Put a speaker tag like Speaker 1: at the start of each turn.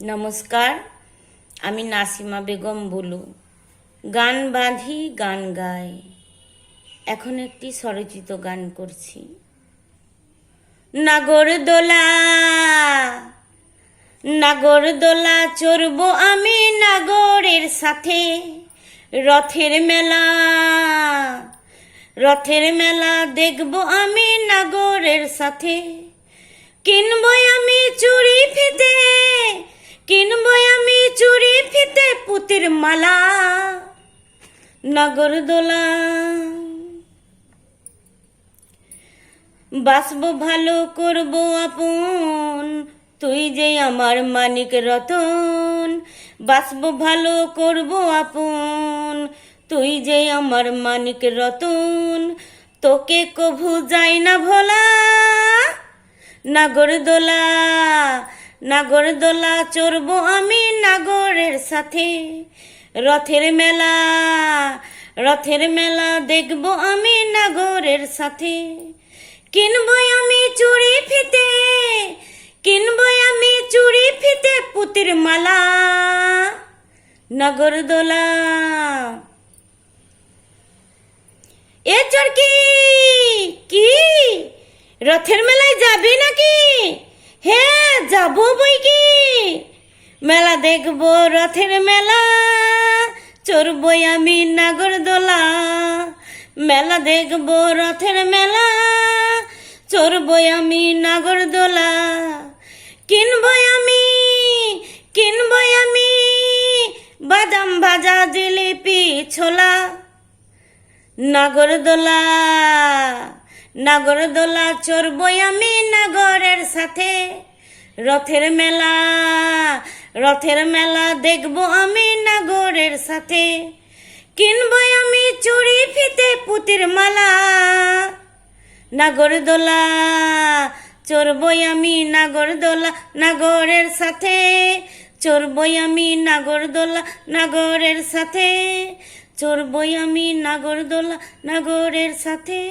Speaker 1: নমস্কার, আমি নাসিমা বেগম বুলু। গান বাঁধি, গান গাই। এখন একটি স্বরচিত গান করছি। নাগরদোলা নাগরদোলা চড়বো আমি নাগরের সাথে। রথের মেলা দেখবো আমি নাগরের সাথে। কিনবো আমি চুড়ি ফিতে পুতির মালা। নাগরদোলা বাসবো ভালো করবো আপন, তুই যে আমার মানিক রতন। বাসবো ভালো করবো আপন, তুই যে আমার মানিক রতন। তোকে কভু যাই না ভোলা। নাগরদোলা চড়বো আমি নাগরের সাথে। রথের মেলা দেখবো আমি নাগরের সাথে। কিনবো আমি চুড়ি ফিতে পুতির মালা। নাগরদোলা এ চরকি কি রথের মেলায় যাবি নাকি? হ্যাঁ যাবো বই কি। মেলা দেখবো রথের মেলা, চড়বই আমি নাগরদোলা। মেলা দেখবো রথের মেলা, চড়বই আমি নাগরদোলা। কিনবই আমি বাদাম ভাজা জিলিপি ছোলা। নাগরদোলা চড়বই আমি নাগরের সাথে। রথের মেলা দেখবো আমি নাগরের সাথে। কিনবই আমি চুড়ি ফিতে পুতির মালা। নাগরদোলা চড়বই আমি নাগরের সাথে। চড়বই আমি নাগরের সাথে। চড়বই আমি নাগরের সাথে।